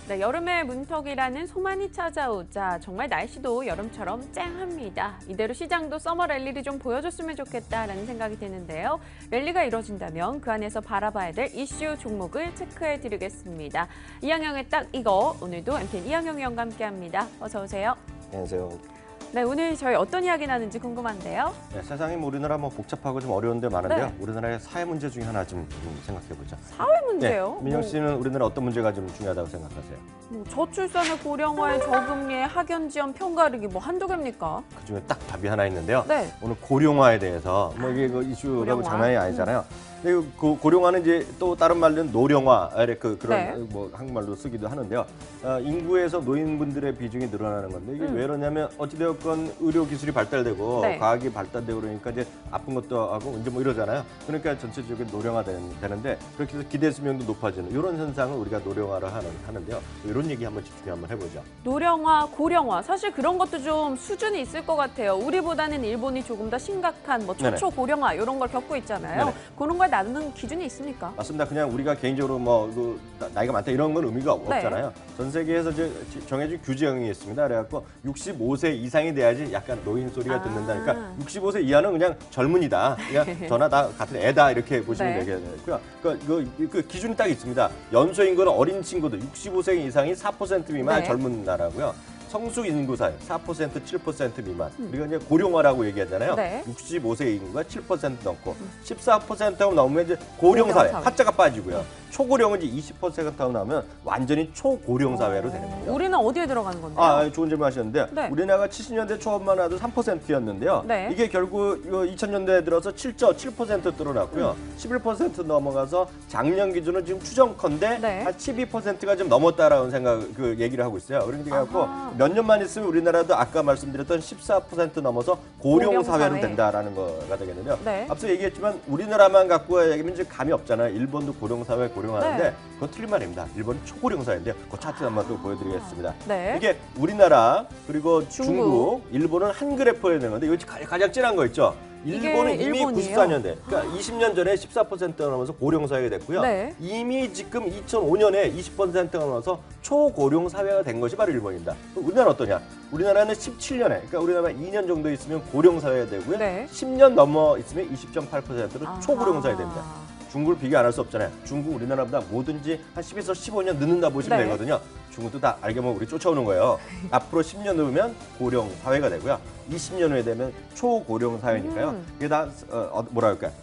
네, 여름의 문턱이라는 소만이 찾아오자 정말 날씨도 여름처럼 쨍합니다. 이대로 시장도 서머 랠리를 좀 보여줬으면 좋겠다라는 생각이 드는데요. 랠리가 이뤄진다면 그 안에서 바라봐야 될 이슈 종목을 체크해드리겠습니다. 이항영의 딱 이거, 오늘도 MTN 이항영 위원과 함께합니다. 어서 오세요. 안녕하세요. 네, 오늘 저희 어떤 이야기 나는지 궁금한데요. 네, 세상이 우리나라 복잡하고 좀 어려운 데 많은데요. 네. 우리나라의 사회 문제 중에 하나 좀 생각해보죠. 사회 문제요? 네, 민영 씨는 우리나라 어떤 문제가 좀 중요하다고 생각하세요? 저출산의 고령화에 저금리에 학연 지원 편가르기 한두 개입니까? 그중에 딱 답이 하나 있는데요. 네. 오늘 고령화에 대해서 이게 그 이슈가 고령화. 장난이 아니잖아요. 그리고 그 고령화는 이제 또 다른 말로는 노령화, 그런 네. 한국말로 쓰기도 하는데요. 인구에서 노인분들의 비중이 늘어나는 건데 이게 왜 그러냐면 어찌되었건 의료 기술이 발달되고 네. 과학이 발달되고 그러니까 이제 아픈 것도 하고 이제 이러잖아요. 그러니까 전체적인 노령화 되는데 그렇게 해서 기대 수명도 높아지는 이런 현상을 우리가 노령화를 하는데요. 이런 얘기 한번 집중 한번 해보죠. 노령화, 고령화, 사실 그런 것도 좀 수준이 있을 것 같아요. 우리보다는 일본이 조금 더 심각한 초초 고령화 이런 걸 겪고 있잖아요. 네네. 그런 걸 나누는 기준이 있습니까? 맞습니다. 그냥 우리가 개인적으로 나이가 많다 이런 건 의미가 없잖아요. 전 세계에서 정해진 규정이 있습니다. 그래갖고 65세 이상이 돼야지 약간 노인 소리가 듣는다니까 65세 이하는 그냥 젊은이다. 그냥 저나 다 같은 애다 이렇게 보시면 되겠고요. 그 기준이 딱 있습니다. 연소 인구는 어린 친구들 65세 이상이 4% 미만 젊은 나라고요. 성숙 인구 사회 4%, 7% 미만. 우리가 이제 고령화라고 얘기하잖아요. 65세 인구가 7% 넘고 14% 넘으면 이제 고령 사회, 한자가 빠지고요. 초고령은 이제 20% 나오면 완전히 초고령 사회로 되는 거죠. 우리는 어디에 들어가는 건데요? 좋은 질문 하셨는데 우리나라가 70년대 초반만 해도 3%였는데요. 이게 결국 2000년대에 들어서 7% 늘어났고요. 11% 넘어가서 작년 기준은 지금 추정컨대 한 12%가 좀 넘었다라는 얘기를 하고 있어요. 그러니까 몇 년만 있으면 우리나라도 아까 말씀드렸던 14% 넘어서 고령 사회로 된다라는 거가 되겠는데요. 앞서 얘기했지만 우리나라만 갖고 얘기하면 이제 감이 없잖아요. 일본도 고령 사회 고령하는데 그건 틀린 말입니다. 일본은 초고령 사회인데요. 그 차트 한번 또 보여드리겠습니다. 이게 우리나라 그리고 중국, 일본은 한 그래프에 되는 건데 이거 가장 진한 거 있죠. 일본은 이미 일본이에요? 94년대, 그러니까 20년 전에 14%가 넘어서 고령 사회가 됐고요. 이미 지금 2005년에 20%가 넘어서 초고령 사회가 된 것이 바로 일본입니다. 우리나라는 어떠냐? 우리나라는 17년에, 그러니까 우리나라 2년 정도 있으면 고령 사회가 되고요. 10년 넘어 있으면 20.8%로 초고령 사회가 됩니다. 중국을 비교 안 할 수 없잖아요. 중국 우리나라보다 뭐든지 한 10에서 15년 늦는다 보시면 되거든요. 중국도 다 알게 모르게 우리 쫓아오는 거예요. 앞으로 10년 후면 고령 사회가 되고요. 20년 후에 되면 초고령 사회니까요. 이게 다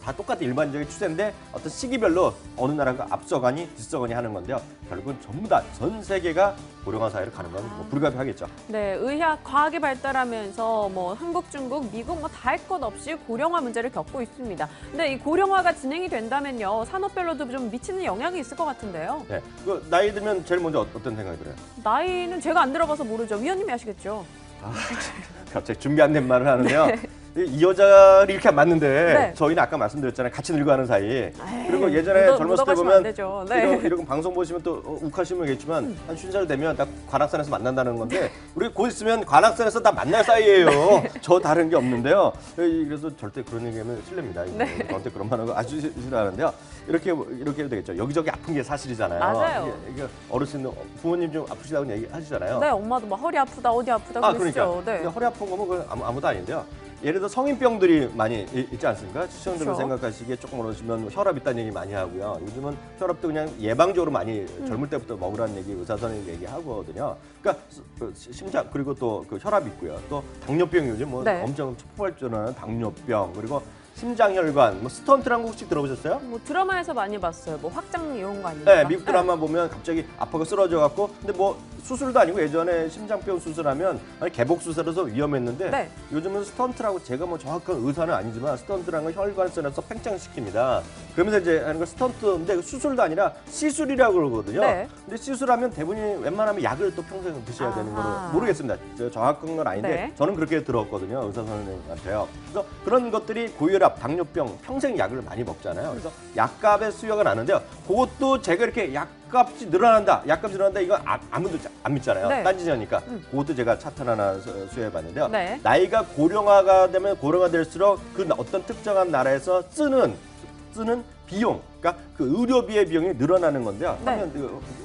다 똑같은 일반적인 추세인데 어떤 시기별로 어느 나라가 앞서가니 뒤서가니 하는 건데요. 결국은 전부 다 전 세계가 고령화 사회로 가는 건 불가피하겠죠. 네, 의학, 과학이 발달하면서 한국, 중국, 미국 다 할 것 없이 고령화 문제를 겪고 있습니다. 근데 이 고령화가 진행이 된다면요, 산업별로도 좀 미치는 영향이 있을 것 같은데요. 네, 나이 들면 제일 먼저 어떤 생각이 들어요? 나이는 제가 안 들어봐서 모르죠. 위원님이 아시겠죠? 갑자기 준비 안 된 말을 하는데요. 이 여자를 이렇게 맞는데 저희는 아까 말씀드렸잖아요. 같이 늙어가는 사이. 그리고 예전에 젊었을 때 보면 이런 방송 보시면 또 욱하시면 겠지만 한 50살 되면 다 관악산에서 만난다는 건데 우리 곧 있으면 관악산에서 다 만날 사이예요. 저 다른 게 없는데요. 그래서 절대 그런 얘기하면 실례입니다. 저한테 그런 말 하는 거 아주 싫어하는데요. 이렇게 해도 되겠죠. 여기저기 아픈 게 사실이잖아요. 맞아요. 이게 어르신 부모님 좀 아프시다고 얘기하시잖아요. 네, 엄마도 허리 아프다, 어디 아프다 그러시죠. 그러니까 허리 아픈 거면 아무도 아닌데요. 예를 들어 성인병들이 많이 있지 않습니까? 시청자분 생각하시기에 조금 어르시면 혈압 있다는 얘기 많이 하고요. 요즘은 혈압도 그냥 예방적으로 많이 젊을 때부터 먹으라는 얘기 의사 선생님이 얘기하거든요. 그러니까 심장 그리고 또 그 혈압 있고요. 또 당뇨병 요즘 엄청 폭발전하는 당뇨병 그리고 심장혈관, 스턴트라는 거 혹시 들어보셨어요? 드라마에서 많이 봤어요. 확장 이런 거 아니에요? 네, 미국 드라마 보면 갑자기 아파가 쓰러져 갖고 근데 수술도 아니고 예전에 심장병 수술하면 개복 수술해서 위험했는데 요즘은 스턴트라고 제가 정확한 의사는 아니지만 스턴트라는 건 혈관선에서 팽창시킵니다. 그러면서 이제 하는 거 스턴트인데 수술도 아니라 시술이라고 그러거든요. 근데 시술하면 대부분이 웬만하면 약을 또 평생 드셔야 되는 거를 모르겠습니다. 정확한 건 아닌데 저는 그렇게 들었거든요. 의사 선생님한테요. 그래서 그런 것들이 고혈압, 당뇨병 평생 약을 많이 먹잖아요. 그래서 약값의 수요가 나는데요. 그것도 제가 이렇게 약값이 늘어난다 이거 아무도 안 믿잖아요. 딴짓이니까 그것도 제가 차트 하나 수여해봤는데요. 나이가 고령화가 되면 고령화될수록 그 어떤 특정한 나라에서 쓰는 비용, 그러니까 그 의료비의 비용이 늘어나는 건데요. 네.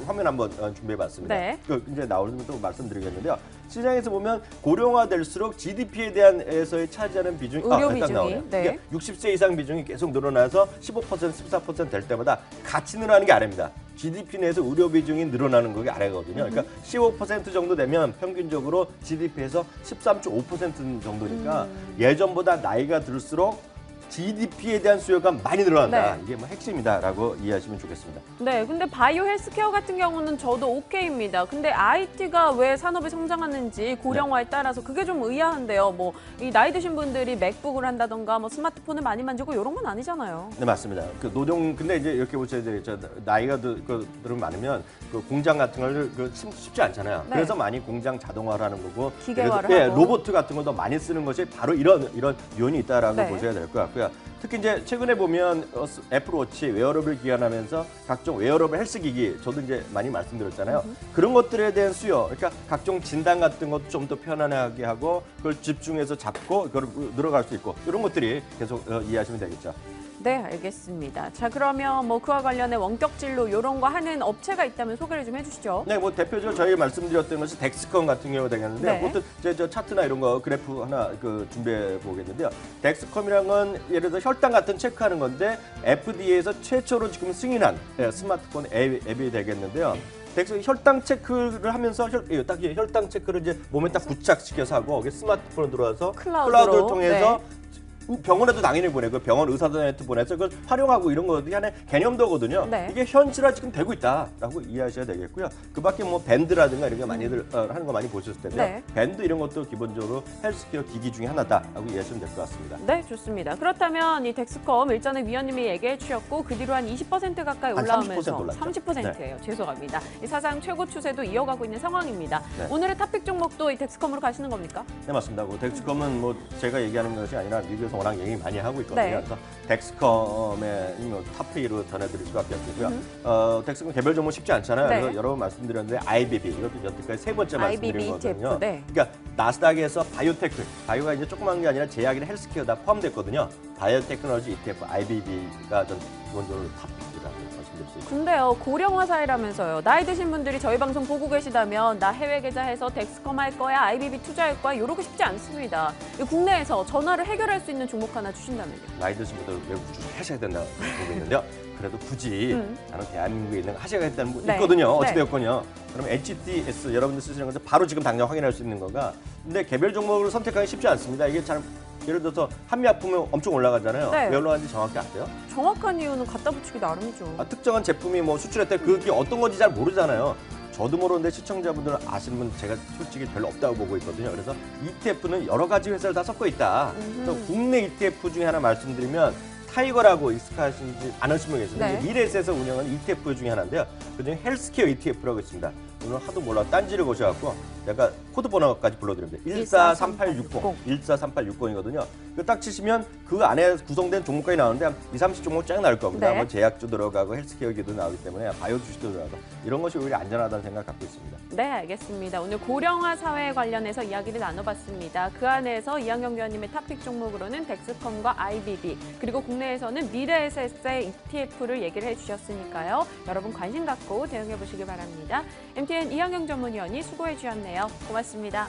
화면 한번 준비해봤습니다. 네. 이제 나오면 또 말씀드리겠는데요. 시장에서 보면 고령화될수록 GDP에 대한에서의 차지하는 비중이 의료 딱 비중이, 나오네요. 네. 그러니까 60세 이상 비중이 계속 늘어나서 15%, 14%될 때마다 같이 늘어나는 게 아래입니다. GDP 내에서 의료 비중이 늘어나는 게 아래거든요. 그러니까 15% 정도 되면 평균적으로 GDP에서 13.5% 정도니까 예전보다 나이가 들수록 GDP에 대한 수요가 많이 늘어난다. 네. 이게 뭐 핵심이다라고 이해하시면 좋겠습니다. 네, 근데 바이오 헬스케어 같은 경우는 저도 오케이입니다. 근데 IT가 왜 산업이 성장하는지 고령화에 따라서 그게 좀 의아한데요. 뭐 이 나이 드신 분들이 맥북을 한다던가 뭐 스마트폰을 많이 만지고 이런 건 아니잖아요. 네, 맞습니다. 그 노동 근데 이제 이렇게 보셔야 돼요. 나이가 들으면 많으면 그 공장 같은 걸 쉽지 않잖아요. 네. 그래서 많이 공장 자동화를 하는 거고 기계화를 그래서, 하고. 로봇 같은 거 더 많이 쓰는 것이 바로 이런 요인이 있다라고 네. 보셔야 될 것 같고요. 특히 이제 최근에 보면 애플워치 웨어러블 기반하면서 각종 웨어러블 헬스 기기 저도 이제 많이 말씀드렸잖아요. 그런 것들에 대한 수요, 그러니까 각종 진단 같은 것도 좀 더 편안하게 하고 그걸 집중해서 잡고 그걸 늘어갈 수 있고 이런 것들이 계속 이해하시면 되겠죠. 네, 알겠습니다. 자, 그러면 뭐 그와 관련해 원격 진로 이런 거 하는 업체가 있다면 소개를 좀 해주시죠. 네, 뭐 대표적으로 저희 말씀드렸던 것이 덱스컴 같은 경우 되겠는데, 네. 보통 저 차트나 이런 거 그래프 하나 준비해 보겠는데요. 덱스컴이란 건 예를 들어 혈당 같은 체크하는 건데 FDA에서 최초로 지금 승인한 스마트폰 앱이 되겠는데요. 혈당 체크를 하면서 혈당 체크를 이제 몸에 딱 부착시켜서 하고 이게 스마트폰으로 들어와서 클라우드를 통해서 병원에도 당연히 보내고 병원 의사들한테 보내서 그걸 활용하고 이런 것들이 하나의 개념도거든요. 네. 이게 현실화 지금 되고 있다라고 이해하셔야 되겠고요. 그밖에 뭐 밴드라든가 이런 게 많이들 하는 거 많이 보셨을 텐데요. 네. 밴드 이런 것도 기본적으로 헬스케어 기기 중에 하나다라고 이해하시면 될 것 같습니다. 네, 좋습니다. 그렇다면 이 덱스컴 일전에 위원님이 얘기해 주셨고 그 뒤로 한 20% 가까이 한 올라오면서 30% 올랐죠. 30%예요. 죄송합니다. 이 사상 최고 추세도 이어가고 있는 상황입니다. 네. 오늘의 탑픽 종목도 이 덱스컴으로 가시는 겁니까? 네, 맞습니다. 덱스컴은 뭐 제가 얘기하는 것이 아니라 미국에서 워낙 얘기 많이 하고 있거든요. 네. 그래서 덱스컴의 탑3로 전해드릴 수밖에 없고요. 덱스컴 개별 종목 쉽지 않잖아요. 네. 그래서 여러 번 말씀드렸는데 IBB 이것도 여태까지 세 번째 말씀드린 IBB 거거든요. ETF, 네. 그러니까 나스닥에서 바이오테크, 바이오가 이제 조그만 게 아니라 제약이나 헬스케어 다 포함됐거든요. 바이오테크놀로지 ETF IBB가 전 기본적으로 탑입니다. 말씀드릴 수 있습니다. 근데요, 고령화 사회라면서요. 나이 드신 분들이 저희 방송 보고 계시다면 나 해외 계좌해서 덱스컴 할 거야, IBB 투자할 거야 이러고 싶지 않습니다. 국내에서 전화를 해결할 수 있는 종목 하나 주신다면요. 나이 드신 분들 외국 주식 하셔야 된다고 보고 있는데요. 그래도 굳이 나는 대한민국에 있는 거 하셔야겠다는 분 네. 있거든요. 네. 어찌되었건요. 그러면 HTS 여러분들 쓰시는 것을 바로 지금 당장 확인할 수 있는 거가 근데 개별 종목을 선택하기 쉽지 않습니다. 이게 잘 예를 들어서 한미약품이 엄청 올라가잖아요. 네. 왜 올라가는지 정확히 아세요? 정확한 이유는 갖다 붙이기 나름이죠. 특정한 제품이 뭐 수출했을 때 그게 어떤 건지 잘 모르잖아요. 저도 모르는데 시청자분들은 아시는 분 제가 솔직히 별로 없다고 보고 있거든요. 그래서 ETF는 여러 가지 회사를 다 섞어 있다. 그래서 국내 ETF 중에 하나 말씀드리면 타이거라고 익숙하신지 않으신 분 계시는데 네. 미래에셋에서 운영하는 ETF 중에 하나인데요. 그중에 헬스케어 ETF라고 있습니다. 오늘 하도 몰라 딴지를 보셔갖고 제가 코드 번호까지 불러드립니다. 143860, 143860이거든요. 그 딱 치시면 그 안에 구성된 종목까지 나오는데 한 20, 30종목 쫙 나올 겁니다. 네. 뭐 제약주 들어가고 헬스케어기도 나오기 때문에 바이오 주식도 들어가고 이런 것이 오히려 안전하다는 생각 갖고 있습니다. 네, 알겠습니다. 오늘 고령화 사회에 관련해서 이야기를 나눠봤습니다. 그 안에서 이한경 위원님의 탑픽 종목으로는 덱스컴과 IBB, 그리고 국내에서는 미래에셋의 ETF를 얘기를 해주셨으니까요. 여러분 관심 갖고 대응해 보시기 바랍니다. MTN 이한경 전문위원이 수고해 주셨네요. 고맙습니다.